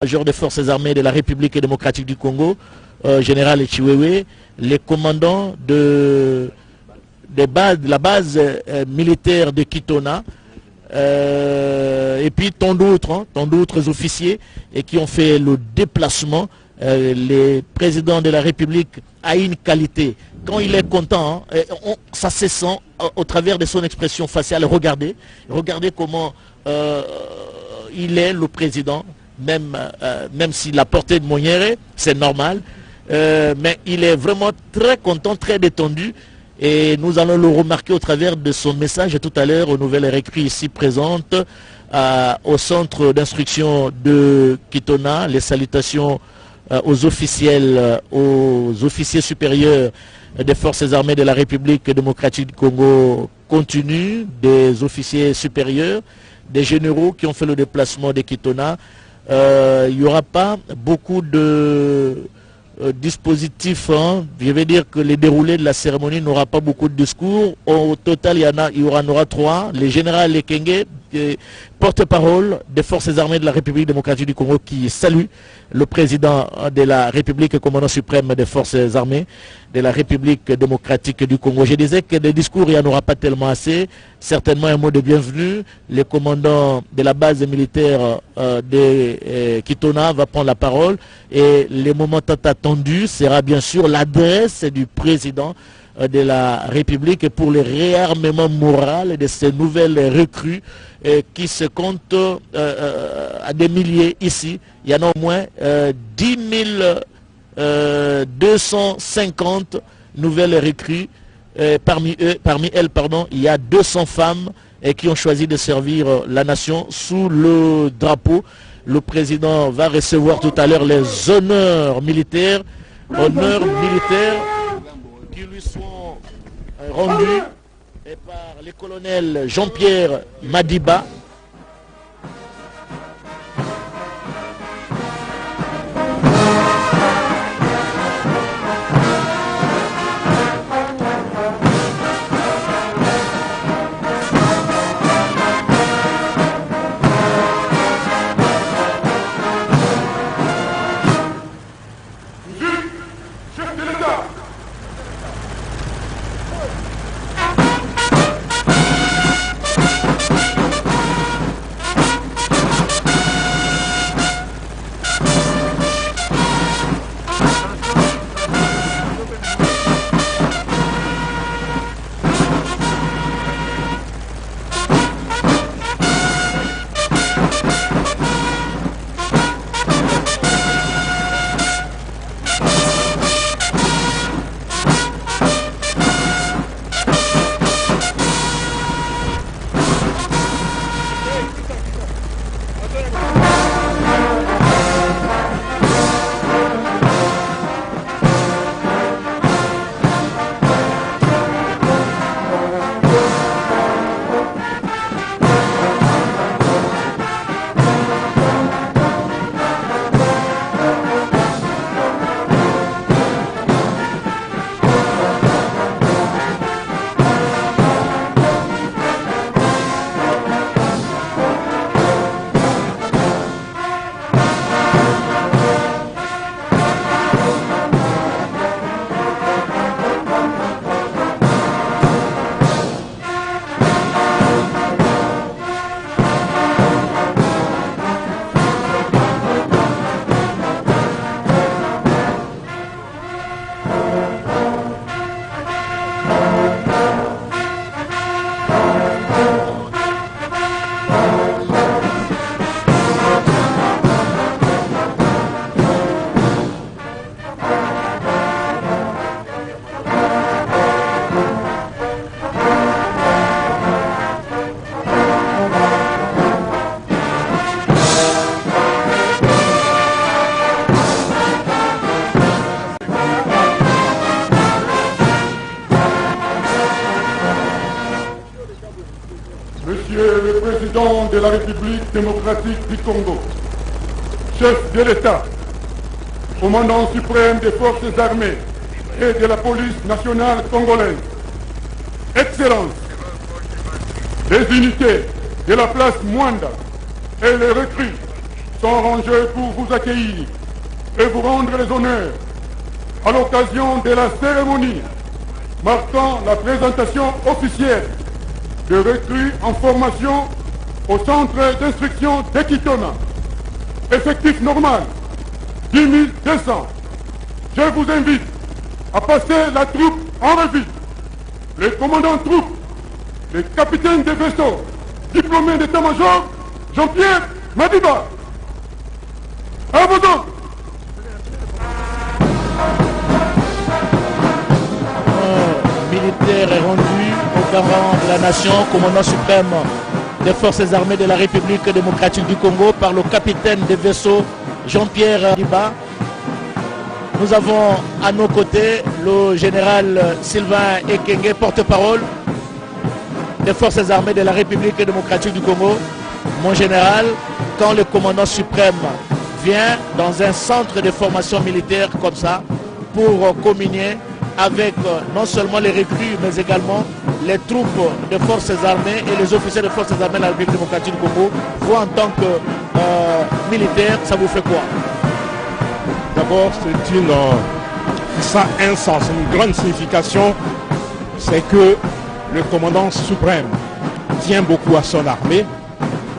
Major des forces armées de la République démocratique du Congo, général Chiwewe, les commandants de la base militaire de Kitona, et puis tant d'autres officiers et qui ont fait le déplacement. Le président de la République a une qualité. Quand il est content, ça se sent au travers de son expression faciale. Regardez comment il est le président. Même s'il a porté de Monière, c'est normal, mais il est vraiment très content, très détendu, et nous allons le remarquer au travers de son message tout à l'heure aux nouvelles recrues ici présentes au centre d'instruction de Kitona. Les salutations aux officiels, aux officiers supérieurs des forces armées de la République démocratique du Congo continuent, des officiers supérieurs, des généraux qui ont fait le déplacement de Kitona. Il n'y aura pas beaucoup de dispositifs. Je vais dire que les déroulés de la cérémonie n'aura pas beaucoup de discours. Au total, il y en aura 3. Le général Lekenge, porte-parole des forces armées de la République démocratique du Congo, qui salue le président de la République, commandant suprême des forces armées de la République démocratique du Congo. Je disais que des discours, il n'y en aura pas tellement assez. Certainement un mot de bienvenue. Le commandant de la base militaire de Kitona va prendre la parole. Et le moment tant attendu sera bien sûr l'adresse du président de la République pour le réarmement moral de ces nouvelles recrues qui se comptent à des milliers ici. Il y en a au moins 10 250 nouvelles recrues. Parmi elles, il y a 200 femmes qui ont choisi de servir la nation sous le drapeau. Le président va recevoir tout à l'heure les honneurs militaires qui lui sont rendus par le colonel Jean-Pierre Madiba. Monsieur le Président de la République démocratique du Congo, chef de l'État, commandant suprême des forces armées et de la police nationale congolaise, Excellences, les unités de la place Mwanda et les recrues, sont rangés pour vous accueillir et vous rendre les honneurs à l'occasion de la cérémonie marquant la présentation officielle de recrues en formation au centre d'instruction d'Ekitona. Effectif normal, 10 200. Je vous invite à passer la troupe en revue. Les commandants de troupes, les capitaines de vaisseaux, diplômés d'état-major, Jean-Pierre Madiba. À vos ordres. Militaire est rendu au garant de la nation, commandant suprême des forces armées de la République démocratique du Congo par le capitaine des vaisseaux Jean-Pierre Madiba. Nous avons à nos côtés le général Sylvain Ekenge, porte-parole des forces armées de la République démocratique du Congo. Mon général, quand le commandant suprême vient dans un centre de formation militaire comme ça pour communier avec non seulement les recrues mais également les troupes de forces armées et les officiers de forces armées de la République démocratique du Congo, vous en tant que militaire, ça vous fait quoi? D'abord, ça a un sens, une grande signification, c'est que le commandant suprême tient beaucoup à son armée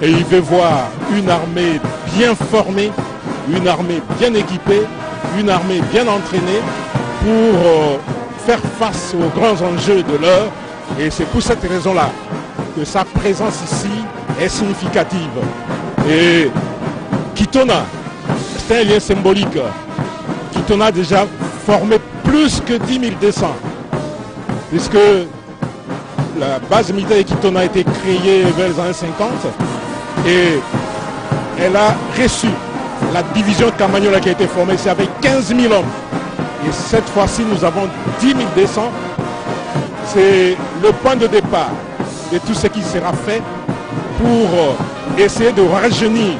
et il veut voir une armée bien formée, une armée bien équipée, une armée bien entraînée pour faire face aux grands enjeux de l'heure. Et c'est pour cette raison-là que sa présence ici est significative. Et Kitona, c'est un lien symbolique. Kitona a déjà formé plus que 10 200, puisque la base militaire de Kitona a été créée vers les années 50 et elle a reçu la division Camagnola qui a été formée ici avec 15 000 hommes. Et cette fois-ci, nous avons 10 200. C'est le point de départ de tout ce qui sera fait pour essayer de rajeunir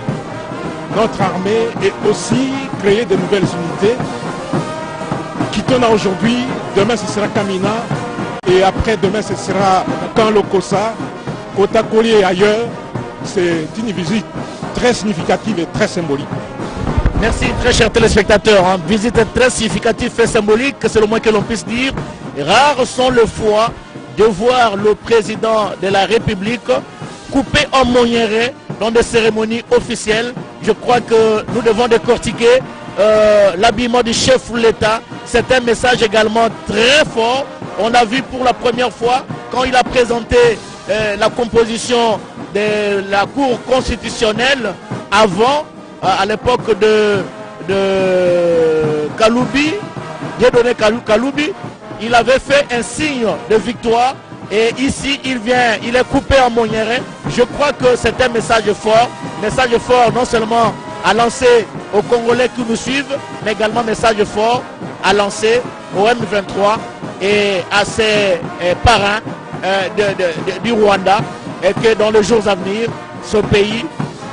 notre armée et aussi créer de nouvelles unités. Kitona aujourd'hui, demain ce sera Kamina et après demain ce sera Kanlokosa, Kotakoli et ailleurs. C'est une visite très significative et très symbolique. Merci très chers téléspectateurs. Visite très significative et symbolique, c'est le moins que l'on puisse dire. Rares sont les fois de voir le président de la République coupé en moyenne dans des cérémonies officielles. Je crois que nous devons décortiquer l'habillement du chef de l'État. C'est un message également très fort. On a vu pour la première fois quand il a présenté la composition de la Cour constitutionnelle avant, à l'époque de Kaloubi, Dieudonné Kaloubi, il avait fait un signe de victoire et ici il vient, il est coupé en moyenne. Je crois que c'est un message fort non seulement à lancer aux Congolais qui nous suivent, mais également message fort à lancer au M23 et à ses parrains du Rwanda, et que dans les jours à venir, ce pays,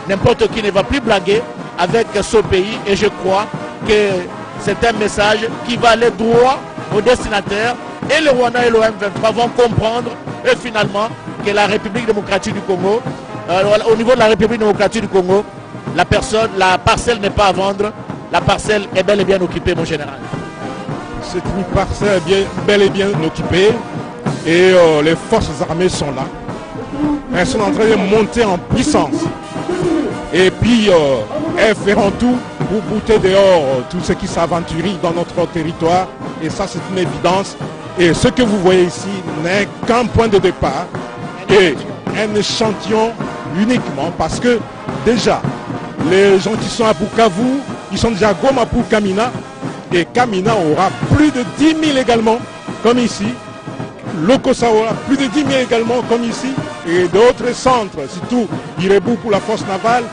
n'importe qui ne va plus blaguer avec ce pays, et je crois que c'est un message qui va aller droit au destinataire, et le Rwanda et le M23 vont comprendre et finalement que la République démocratique du Congo, au niveau de la République démocratique du Congo, la parcelle n'est pas à vendre, la parcelle est bel et bien occupée, mon général. C'est une parcelle bel et bien occupée et les forces armées sont là. Elles sont en train de monter en puissance. Et puis elles feront tout pour bouter dehors tout ce qui s'aventurie dans notre territoire. Et ça, c'est une évidence. Et ce que vous voyez ici n'est qu'un point de départ et un échantillon uniquement parce que déjà, les gens qui sont à Bukavu, ils sont déjà à Goma pour Kamina. Et Kamina aura plus de 10 000 également, comme ici. Lokosa aura plus de 10 000 également, comme ici. Et d'autres centres, surtout Irebu pour la force navale.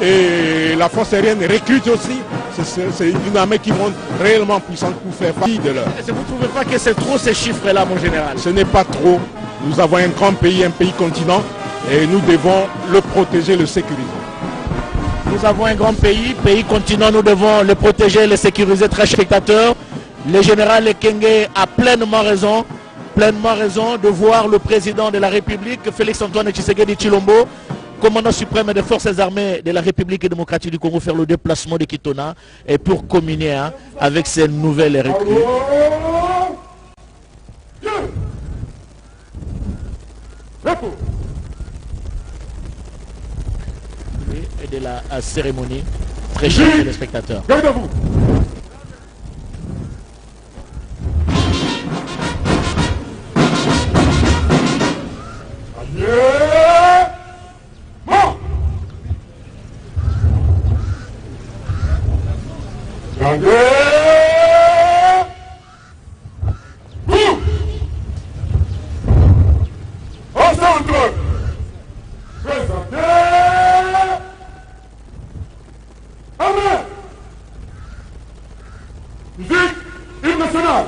Et la force aérienne recrute aussi. C'est une armée qui monte réellement puissante pour faire partie de leur. Est-ce que vous ne trouvez pas que c'est trop ces chiffres-là, mon général? Ce n'est pas trop. Nous avons un grand pays, un pays continent. Et nous devons le protéger, le sécuriser. Nous avons un grand pays, pays continent, nous devons le protéger, le sécuriser, très chers spectateurs. Le général Ekenge a pleinement raison de voir le président de la République, Félix Antoine Tshisekedi Tshilombo, commandant suprême des forces armées de la République démocratique du Congo faire le déplacement de Kitona et pour communier avec ces nouvelles recrues. Et de la cérémonie, très chers téléspectateurs. Gardez-vous. Musique hymne national.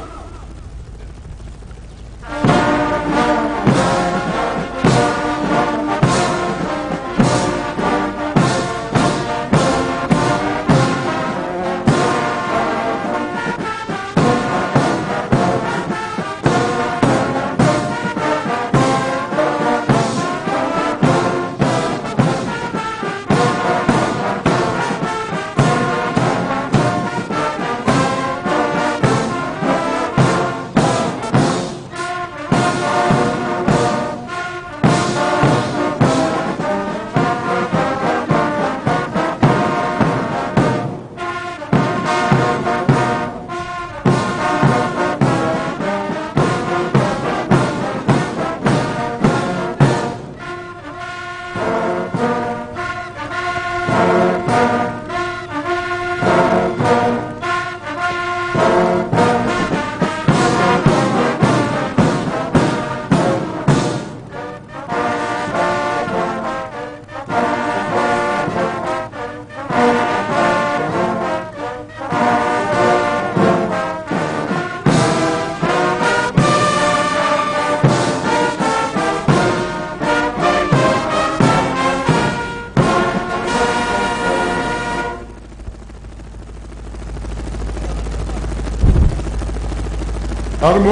Armo!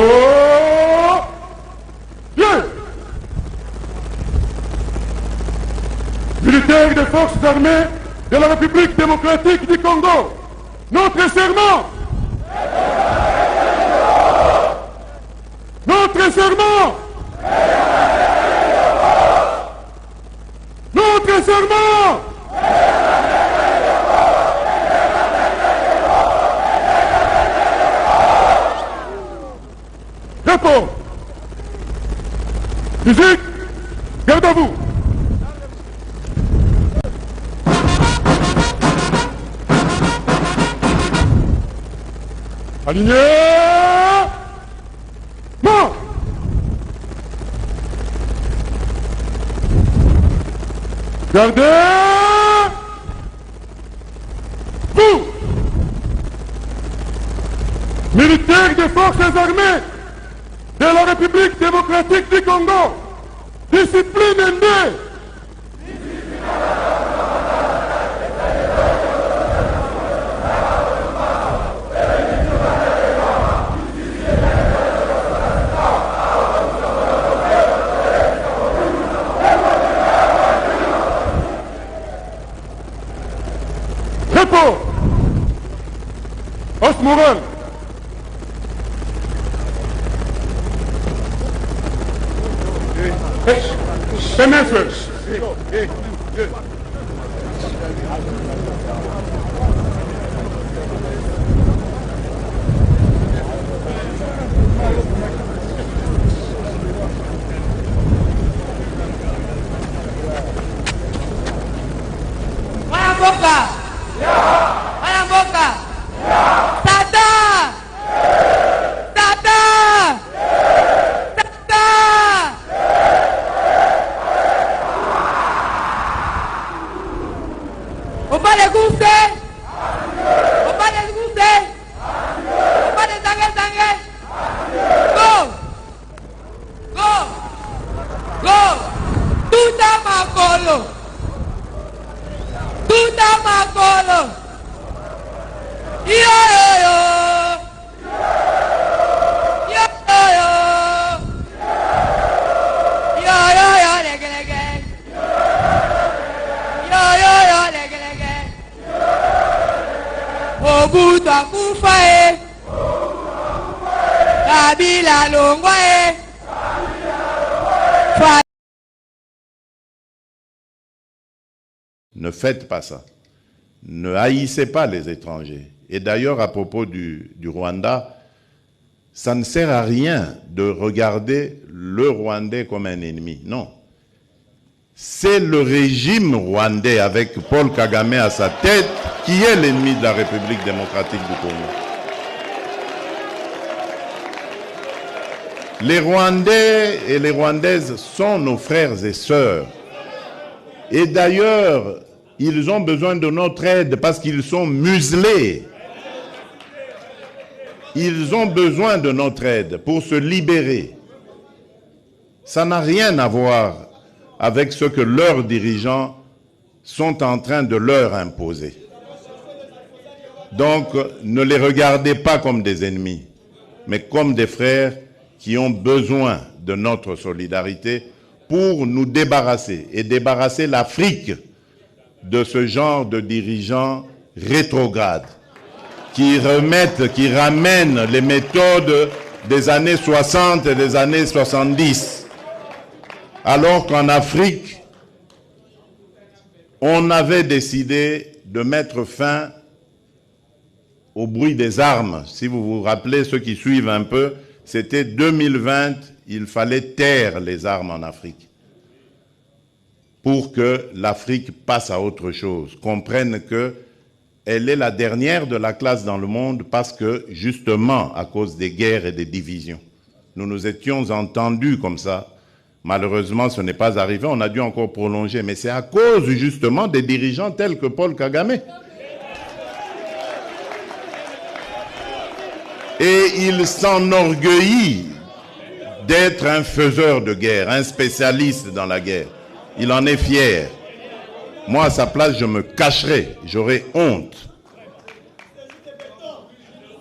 Bien! Militaires des forces armées de la République démocratique du Congo, notre serment! Notre serment! Notre serment! Rapport. Musique, garde à vous. Aligné. Mort. Gardez. Vous. Militaires des forces armées de la République démocratique du Congo, discipline née. Repos. Os moral. Semestres. Vale, Obuta kufae, Kabila longwae. Ne faites pas ça. Ne haïssez pas les étrangers. Et d'ailleurs, à propos du Rwanda, ça ne sert à rien de regarder le Rwandais comme un ennemi. Non. C'est le régime rwandais avec Paul Kagame à sa tête qui est l'ennemi de la République démocratique du Congo. Les Rwandais et les Rwandaises sont nos frères et sœurs. Et d'ailleurs, ils ont besoin de notre aide parce qu'ils sont muselés. Ils ont besoin de notre aide pour se libérer. Ça n'a rien à voir avec ce que leurs dirigeants sont en train de leur imposer. Donc, ne les regardez pas comme des ennemis, mais comme des frères qui ont besoin de notre solidarité pour nous débarrasser et débarrasser l'Afrique de ce genre de dirigeants rétrogrades qui ramènent les méthodes des années 60 et des années 70. Alors qu'en Afrique, on avait décidé de mettre fin au bruit des armes. Si vous vous rappelez, ceux qui suivent un peu, c'était 2020, il fallait taire les armes en Afrique pour que l'Afrique passe à autre chose, comprenne qu'elle est la dernière de la classe dans le monde parce que, justement, à cause des guerres et des divisions. Nous nous étions entendus comme ça. Malheureusement, ce n'est pas arrivé, on a dû encore prolonger, mais c'est à cause, justement, des dirigeants tels que Paul Kagame. Et il s'enorgueillit d'être un faiseur de guerre, un spécialiste dans la guerre. Il en est fier. Moi, à sa place, je me cacherais, j'aurais honte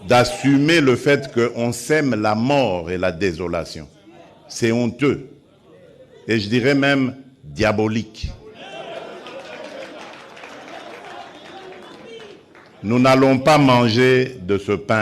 d'assumer le fait qu'on sème la mort et la désolation. C'est honteux. Et je dirais même diabolique. Nous n'allons pas manger de ce pain.